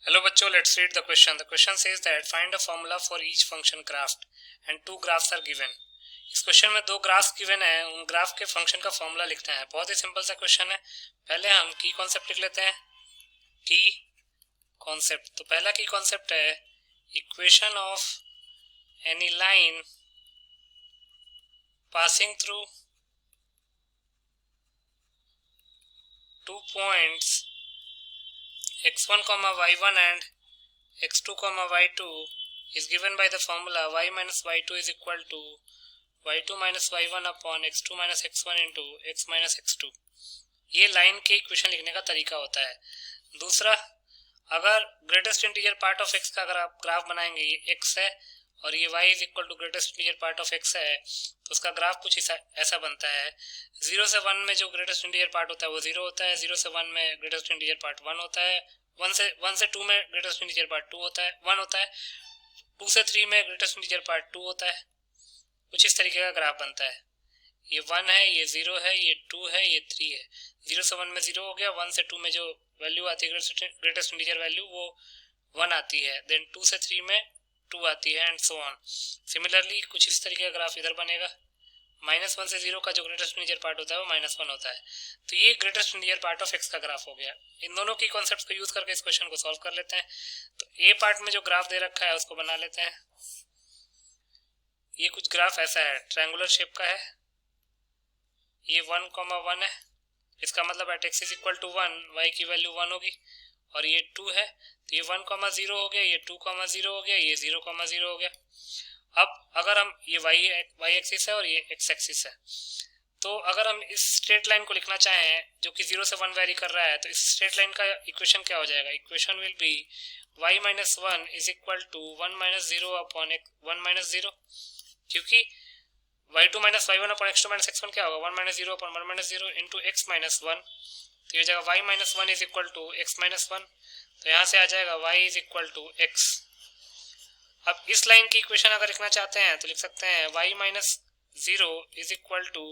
Hello बच्चों, let's read the question. The question says that find a formula for each function graph and two graphs are given. इस question में दो graphs given है, उन graph के function का formula लिखना है। बहुत ही सिंपल सा क्वेश्चन है। पहले हम की कॉन्सेप्ट लिख लेते हैं। की कॉन्सेप्ट, तो पहला की कॉन्सेप्ट है equation of any line passing through two points x1, y1 and x2, y2 is given by the formula y minus y2 is equal to y2 minus y1 upon x2 minus x1 into x minus x2। ये line के equation लिखने का तरीका होता है। दूसरा, अगर greatest integer part of x का अगर आप ग्राफ बनाएंगे, ये x है और ये y is equal to greatest integer part of x है, तो उसका ग्राफ कुछ ऐसा बनता है। 0 से 1 में जो ग्रेटेस्ट इंटीजर पार्ट होता है वो 0 होता है, 0 से 1 में ग्रेटेस्ट इंटीजर पार्ट 1 होता है, 1 से 2 में ग्रेटेस्ट इंटीजर पार्ट 2 होता है 1 होता है, 2 से 3 में ग्रेटेस्ट इंटीजर पार्ट 2 होता है। कुछ इस तरीके का ग्राफ बनता है। ये 1 है, ये 0 है, ये 2 है, ये 3 है। 0 से 1 में 0 हो गया, 1 से 2 में जो वैल्यू आती है ग्रेटेस्ट इंटीजर वैल्यू वो 1 आती है, देन 2 से 3 में 2 आती है एंड सो ऑन। सिमिलरली कुछ इस तरीके का ग्राफ इधर बनेगा। -1 से 0 का जो ग्रेटेस्ट इंटीजर पार्ट होता है वो -1 होता है। तो ये greatest integer part of x का ग्राफ हो गया। इन दोनों की कॉन्सेप्ट्स को यूज करके इस क्वेश्चन को सॉल्व कर लेते हैं। तो ए पार्ट में जो ग्राफ दे रखा है उसको बना लेते हैं। ये कुछ ग्राफ ऐसा है, ट्रायंगुलर शेप का है। ये 1, 1 है, इसका मतलब at x is equal to 1 y की वैल्यू 1 होगी। और ये 2 है, तो ये 1, 0 हो गया, ये 2, 0 हो गया, ये 0, 0 हो गया। अब अगर हम ये y एक्सिस है और ये x एक्सिस है, तो अगर हम इस स्ट्रेट लाइन को लिखना चाहें जो कि 0 से 1 वेरी कर रहा है, तो इस स्ट्रेट लाइन का इक्वेशन क्या हो जाएगा? Equation will be y minus 1 is equal to 1 minus 0 upon 1 minus 0, क्योंकि y2 minus y1 upon x2 minus x1 क्या होगा? 1 minus 0 upon 1 minus 0 into x minus 1। तो ये जाएगा y minus 1 is equal to x minus 1। तो यहाँ से आ जाएगा y is equal to x। अब इस लाइन की इक्वेशन अगर लिखना चाहते हैं तो लिख सकते हैं y minus 0 is equal to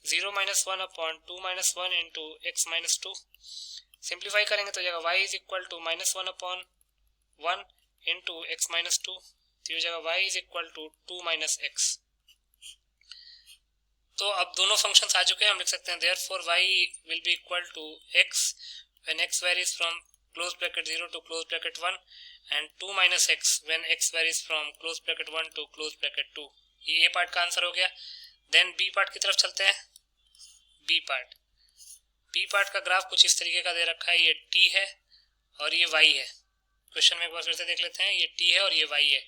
0 minus 1 upon 2 minus 1 into x minus 2। Simplify करेंगे तो जाएगा y is equal to -1 upon 1 into x minus 2। तो ये जाएगा y is equal to 2 minus x। तो अब दोनों फंक्शंस आ चुके हैं। हम लिख सकते हैं therefore y will be equal to x when x varies from close bracket 0 to close bracket 1 and 2 minus x when x varies from close bracket 1 to close bracket 2। ये पार्ट का आंसर हो गया। देन बी पार्ट की तरफ चलते हैं। B part का graph कुछ इस तरीके का दे रखा है। ये t है और ये y है। क्वेश्चन में एक बार फिर से देख लेते हैं। ये t है और ये y है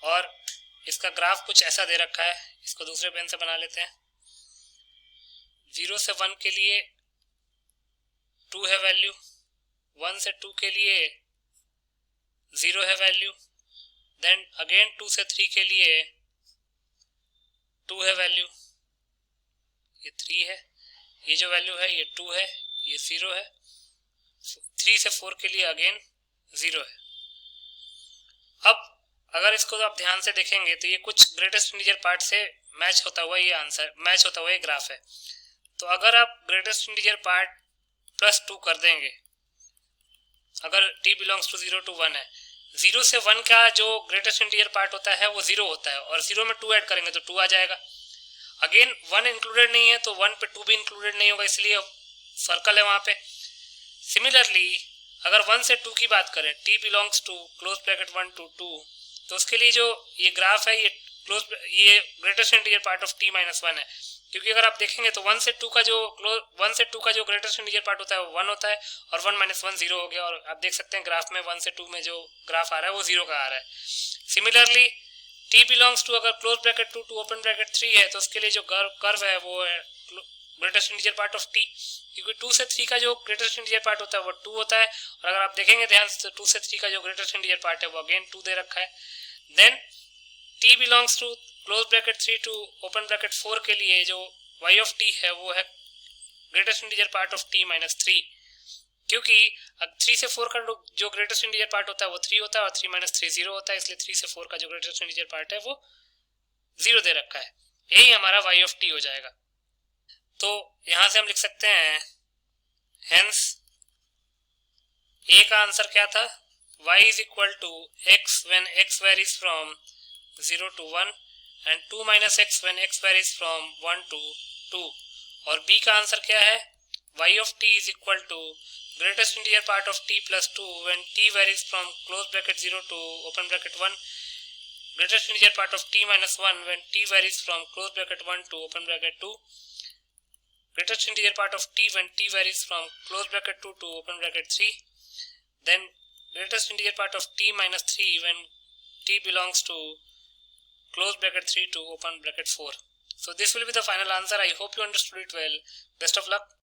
और इसका ग्राफ कुछ ऐसा दे रखा है। इसको दूसरे पेन से बना लेते हैं। 0 से 1 के लिए 2 है वैल्यू, 1 से 2 के लिए 0 है वैल्यू, देन अगेन 2 से 3 के लिए 2 है वैल्यू, ये 3 है, ये जो वैल्यू है ये 2 है, ये 0 है, 3 से 4 के लिए अगेन 0 है। अब अगर इसको आप ध्यान से देखेंगे तो ये कुछ ग्रेटेस्ट इंटीजर पार्ट से मैच होता हुआ ये आंसर, मैच होता हुआ ये ग्राफ है। तो अगर आप ग्रेटेस्ट इंटीजर पार्ट +2 कर देंगे, अगर t बिलोंग्स टू 0 टू 1 है, 0 से 1 का जो ग्रेटेस्ट इंटीजर पार्ट होता है वो 0 होता है और 0 में 2 ऐड करेंगे तो 2 आ जाएगा। अगेन 1 इंक्लूडेड नहीं है तो 1 पे 2 भी इंक्लूडेड नहीं होगा, इसलिए सर्कल है वहां पे। सिमिलरली अगर 1 से 2 की बात करें, t belongs to close bracket 1 to 2, तो उसके लिए जो ये ग्राफ है ये greatest integer part of t minus 1 है, क्योंकि अगर आप देखेंगे तो 1 से 2 का जो ग्रेटेस्ट इंटीजर पार्ट होता है वो 1 होता है और 1 माइनस 1 0 हो गया। और आप देख सकते हैं ग्राफ में 1 से 2 में जो ग्राफ आ रहा है वो 0 का आ रहा है। सिमिलरली t बिलोंग्स टू अगर close bracket 2 to open bracket 3 है, तो उसके लिए जो कर्व है वो है greatest integer part of t, क्योंकि 2 से 3 का जो ग्रेटेस्ट इंटीजर पार्ट होता है वो 2 होता है। और अगर आप देखेंगे ध्यान से, 2 से 3 का जो ग्रेटेस्ट इंटीजर पार्ट है वो अगेन 2 दे रखा है। Then t belongs to close bracket 3 to open bracket 4 के लिए जो y ऑफ t है वो है greatest integer part of t minus 3, क्योंकि 3 से 4 का जो ग्रेटेस्ट इंटीजर पार्ट होता है वो 3 होता है और 3 माइनस 3 0 होता है, इसलिए 3 से 4 का जो ग्रेटेस्ट इंटीजर पार्ट है वो 0 दे रखा है। यही हमारा y ऑफ t हो जाएगा। तो यहां से हम लिख सकते हैं हेंस ए का आंसर क्या था? y is equal to x when x varies from 0 to 1 and 2 minus x when x varies from 1 to 2. और b का आंसर क्या है? y of t is equal to greatest integer part of t plus 2 when t varies from close bracket 0 to open bracket 1, greatest integer part of t minus 1 when t varies from close bracket 1 to open bracket 2, greatest integer part of t when t varies from close bracket 2 to open bracket 3, then greatest integer part of t minus 3 when t belongs to close bracket 3 to open bracket 4. So this will be the final answer. I hope you understood it well. Best of luck.